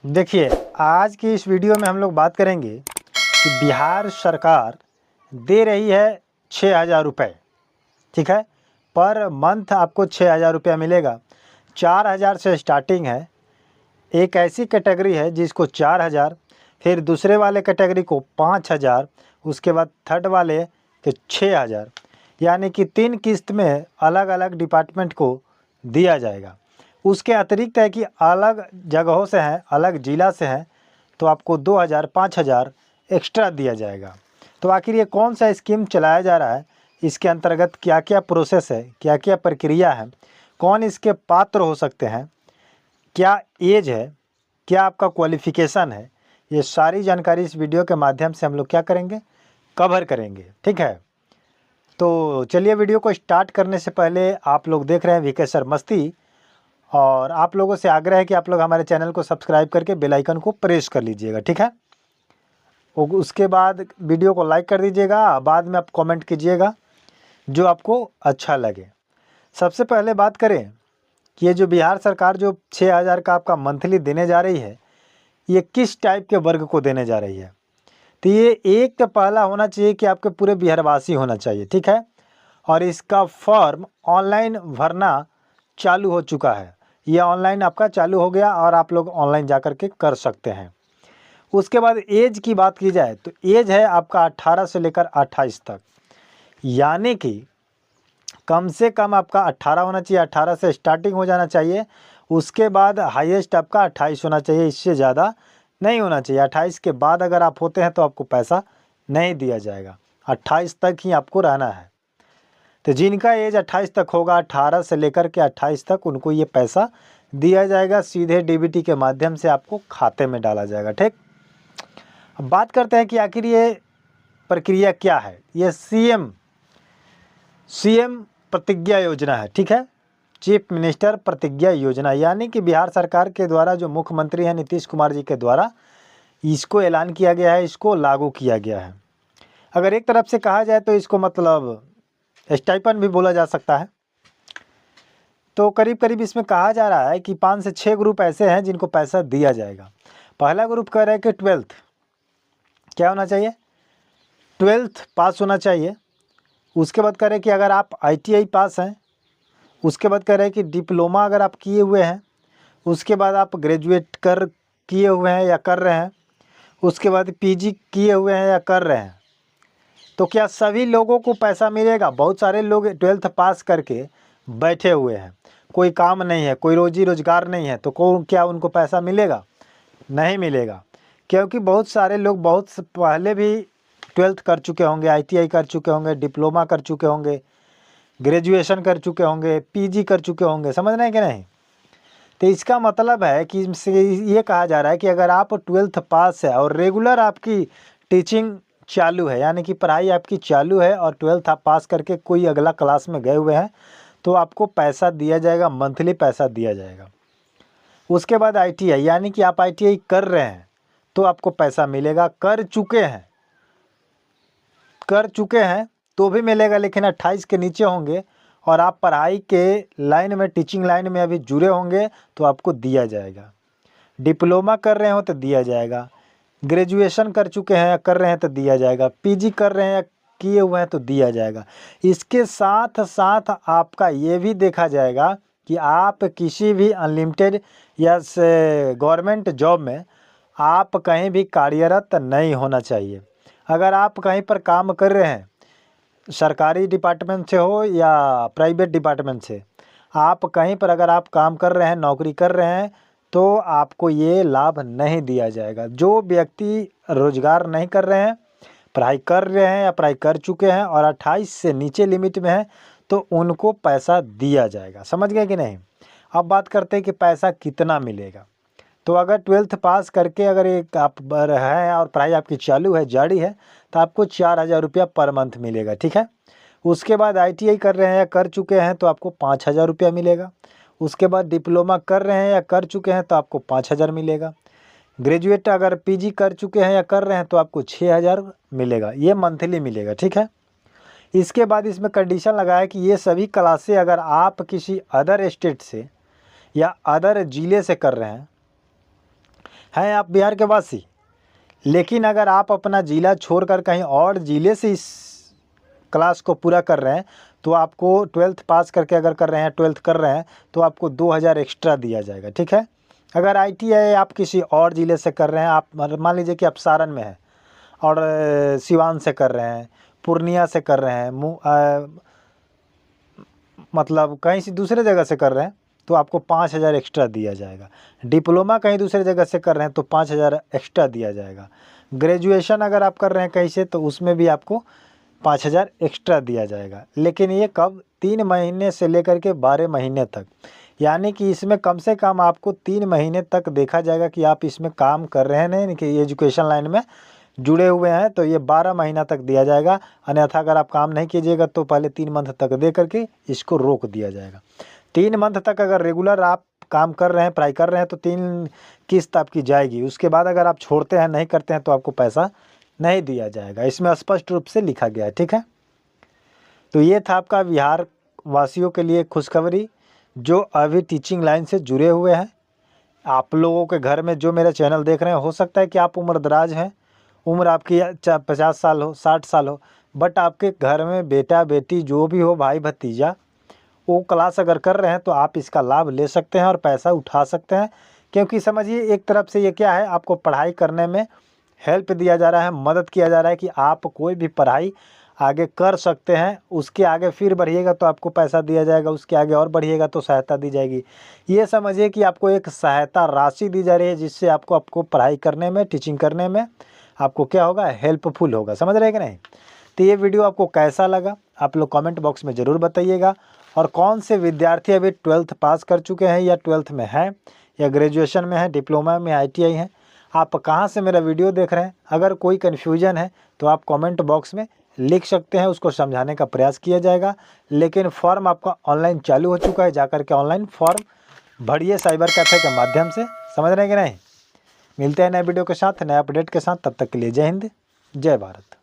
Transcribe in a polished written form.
देखिए, आज की इस वीडियो में हम लोग बात करेंगे कि बिहार सरकार दे रही है 6,000 रुपये, ठीक है। पर मंथ आपको 6,000 रुपया मिलेगा। 4,000 से स्टार्टिंग है। एक ऐसी कैटेगरी है जिसको 4,000, फिर दूसरे वाले कैटेगरी को 5,000, उसके बाद थर्ड वाले के 6,000, यानी कि 3 किस्त में अलग अलग डिपार्टमेंट को दिया जाएगा। उसके अतिरिक्त है कि अलग जगहों से हैं, अलग ज़िला से हैं, तो आपको 2,000 5,000 एक्स्ट्रा दिया जाएगा। तो आखिर ये कौन सा स्कीम चलाया जा रहा है, इसके अंतर्गत क्या क्या प्रोसेस है, क्या क्या प्रक्रिया है, कौन इसके पात्र हो सकते हैं, क्या एज है, क्या आपका क्वालिफ़िकेशन है, ये सारी जानकारी इस वीडियो के माध्यम से हम लोग क्या करेंगे, कवर करेंगे, ठीक है। तो चलिए वीडियो को स्टार्ट करने से पहले आप लोग देख रहे हैं वीके सर मस्ती, और आप लोगों से आग्रह है कि आप लोग हमारे चैनल को सब्सक्राइब करके बेल आइकन को प्रेस कर लीजिएगा, ठीक है। उसके बाद वीडियो को लाइक कर दीजिएगा, बाद में आप कमेंट कीजिएगा जो आपको अच्छा लगे। सबसे पहले बात करें कि ये जो बिहार सरकार जो 6,000 का आपका मंथली देने जा रही है, ये किस टाइप के वर्ग को देने जा रही है। तो ये एक तो पहला होना चाहिए कि आपके पूरे बिहारवासी होना चाहिए, ठीक है। और इसका फॉर्म ऑनलाइन भरना चालू हो चुका है। ये ऑनलाइन आपका चालू हो गया और आप लोग ऑनलाइन जा कर के कर सकते हैं। उसके बाद एज की बात की जाए तो एज है आपका 18 से लेकर 28 तक, यानी कि कम से कम आपका 18 होना चाहिए। 18 से स्टार्टिंग हो जाना चाहिए। उसके बाद हाईएस्ट आपका 28 होना चाहिए, इससे ज़्यादा नहीं होना चाहिए। 28 के बाद अगर आप होते हैं तो आपको पैसा नहीं दिया जाएगा। 28 तक ही आपको रहना है। तो जिनका एज 28 तक होगा, 18 से लेकर के 28 तक, उनको ये पैसा दिया जाएगा। सीधे डीबीटी के माध्यम से आपको खाते में डाला जाएगा, ठीक। अब बात करते हैं कि आखिर ये प्रक्रिया क्या है। ये सीएम प्रतिज्ञा योजना है, ठीक है। चीफ मिनिस्टर प्रतिज्ञा योजना, यानी कि बिहार सरकार के द्वारा जो मुख्यमंत्री हैं नीतीश कुमार जी के द्वारा इसको ऐलान किया गया है, इसको लागू किया गया है। अगर एक तरफ से कहा जाए तो इसको मतलब स्टाइपन भी बोला जा सकता है। तो करीब करीब इसमें कहा जा रहा है कि 5 से 6 ग्रुप ऐसे हैं जिनको पैसा दिया जाएगा। पहला ग्रुप कह रहा है कि 12th क्या होना चाहिए, 12th पास होना चाहिए। उसके बाद कह रहे हैं कि अगर आप ITI पास हैं। उसके बाद कह रहे हैं कि डिप्लोमा अगर आप किए हुए हैं। उसके बाद आप ग्रेजुएट किए हुए हैं या कर रहे हैं। उसके बाद PG किए हुए हैं या कर रहे हैं। तो क्या सभी लोगों को पैसा मिलेगा? बहुत सारे लोग 12th पास करके बैठे हुए हैं, कोई काम नहीं है, कोई रोजी रोजगार नहीं है, तो क्या उनको पैसा मिलेगा? नहीं मिलेगा, क्योंकि बहुत सारे लोग बहुत पहले भी 12th कर चुके होंगे, ITI कर चुके होंगे, डिप्लोमा कर चुके होंगे, ग्रेजुएशन कर चुके होंगे, PG कर चुके होंगे। समझ रहे हैं कि नहीं? तो इसका मतलब है कि ये कहा जा रहा है कि अगर आप 12th पास है और रेगुलर आपकी टीचिंग चालू है, यानी कि पढ़ाई आपकी चालू है, और 12th आप पास करके कोई अगला क्लास में गए हुए हैं, तो आपको पैसा दिया जाएगा, मंथली पैसा दिया जाएगा। उसके बाद ITI, यानी कि आप ITI कर रहे हैं तो आपको पैसा मिलेगा। कर चुके हैं तो भी मिलेगा, लेकिन 28 के नीचे होंगे और आप पढ़ाई के लाइन में, टीचिंग लाइन में अभी जुड़े होंगे तो आपको दिया जाएगा। डिप्लोमा कर रहे हो तो दिया जाएगा, ग्रेजुएशन कर चुके हैं या कर रहे हैं तो दिया जाएगा, PG कर रहे हैं या किए हुए हैं तो दिया जाएगा। इसके साथ साथ आपका ये भी देखा जाएगा कि आप किसी भी अनलिमिटेड या गवर्नमेंट जॉब में आप कहीं भी कार्यरत नहीं होना चाहिए। अगर आप कहीं पर काम कर रहे हैं, सरकारी डिपार्टमेंट से हो या प्राइवेट डिपार्टमेंट से, आप कहीं पर अगर आप काम कर रहे हैं, नौकरी कर रहे हैं, तो आपको ये लाभ नहीं दिया जाएगा। जो व्यक्ति रोजगार नहीं कर रहे हैं, पढ़ाई कर रहे हैं या पढ़ाई कर चुके हैं और 28 से नीचे लिमिट में हैं, तो उनको पैसा दिया जाएगा। समझ गए कि नहीं? अब बात करते हैं कि पैसा कितना मिलेगा। तो अगर 12th पास करके अगर एक आप हैं और पढ़ाई आपकी चालू है, जारी है, तो आपको 4,000 रुपया पर मंथ मिलेगा, ठीक है। उसके बाद ITI कर रहे हैं या कर चुके हैं तो आपको 5,000 रुपया मिलेगा। उसके बाद डिप्लोमा कर रहे हैं या कर चुके हैं तो आपको 5,000 मिलेगा। ग्रेजुएट अगर PG कर चुके हैं या कर रहे हैं तो आपको 6,000 मिलेगा। ये मंथली मिलेगा, ठीक है। इसके बाद इसमें कंडीशन लगा है कि ये सभी क्लासें अगर आप किसी अदर स्टेट से या अदर ज़िले से कर रहे हैं, हैं आप बिहार के वासी, लेकिन अगर आप अपना ज़िला छोड़कर कहीं और ज़िले से इस क्लास को पूरा कर रहे हैं तो आपको 12th पास करके अगर कर रहे हैं, 12th कर रहे हैं तो आपको 2000 एक्स्ट्रा दिया जाएगा, ठीक है। अगर ITI आप किसी और ज़िले से कर रहे हैं, आप मान लीजिए कि आप सारण में हैं और सिवान से कर रहे हैं, पूर्णिया से कर रहे हैं, मतलब कहीं से दूसरे जगह से कर रहे हैं तो आपको 5000 एक्स्ट्रा दिया जाएगा। डिप्लोमा कहीं दूसरे जगह से कर रहे हैं तो 5000 एक्स्ट्रा दिया जाएगा। ग्रेजुएशन अगर आप कर रहे हैं कहीं से तो उसमें भी आपको 5000 एक्स्ट्रा दिया जाएगा। लेकिन ये कब? 3 महीने से लेकर के 12 महीने तक, यानी कि इसमें कम से कम आपको 3 महीने तक देखा जाएगा कि आप इसमें काम कर रहे हैं, नहीं कि एजुकेशन लाइन में जुड़े हुए हैं, तो ये 12 महीना तक दिया जाएगा। अन्यथा अगर आप काम नहीं कीजिएगा तो पहले 3 मंथ तक दे करके इसको रोक दिया जाएगा। 3 मंथ तक अगर रेगुलर आप काम कर रहे हैं, पढ़ाई कर रहे हैं तो 3 किस्त आपकी जाएगी। उसके बाद अगर आप छोड़ते हैं, नहीं करते हैं तो आपको पैसा नहीं दिया जाएगा। इसमें स्पष्ट रूप से लिखा गया है, ठीक है। तो ये था आपका बिहार वासियों के लिए खुशखबरी जो अभी टीचिंग लाइन से जुड़े हुए हैं। आप लोगों के घर में जो मेरा चैनल देख रहे हैं, हो सकता है कि आप उम्रदराज हैं, उम्र आपकी 50 साल हो, 60 साल हो, बट आपके घर में बेटा बेटी जो भी हो, भाई भतीजा, वो क्लास अगर कर रहे हैं तो आप इसका लाभ ले सकते हैं और पैसा उठा सकते हैं। क्योंकि समझिए एक तरफ से ये क्या है, आपको पढ़ाई करने में हेल्प दिया जा रहा है, मदद किया जा रहा है कि आप कोई भी पढ़ाई आगे कर सकते हैं। उसके आगे फिर बढ़िएगा तो आपको पैसा दिया जाएगा, उसके आगे और बढ़िएगा तो सहायता दी जाएगी। ये समझिए कि आपको एक सहायता राशि दी जा रही है जिससे आपको पढ़ाई करने में, टीचिंग करने में आपको क्या होगा, हेल्पफुल होगा। समझ रहे हैं कि नहीं? तो ये वीडियो आपको कैसा लगा आप लोग कमेंट बॉक्स में ज़रूर बताइएगा। और कौन से विद्यार्थी अभी 12th पास कर चुके हैं या 12th में हैं या ग्रेजुएशन में हैं, डिप्लोमा में, ITI हैं, आप कहाँ से मेरा वीडियो देख रहे हैं? अगर कोई कन्फ्यूजन है तो आप कमेंट बॉक्स में लिख सकते हैं, उसको समझाने का प्रयास किया जाएगा। लेकिन फॉर्म आपका ऑनलाइन चालू हो चुका है, जाकर के ऑनलाइन फॉर्म भरिए साइबर कैफ़े के माध्यम से। समझ रहे हैं कि नहीं? मिलते हैं नए वीडियो के साथ, नए अपडेट के साथ। तब तक के लिए जय हिंद, जय भारत।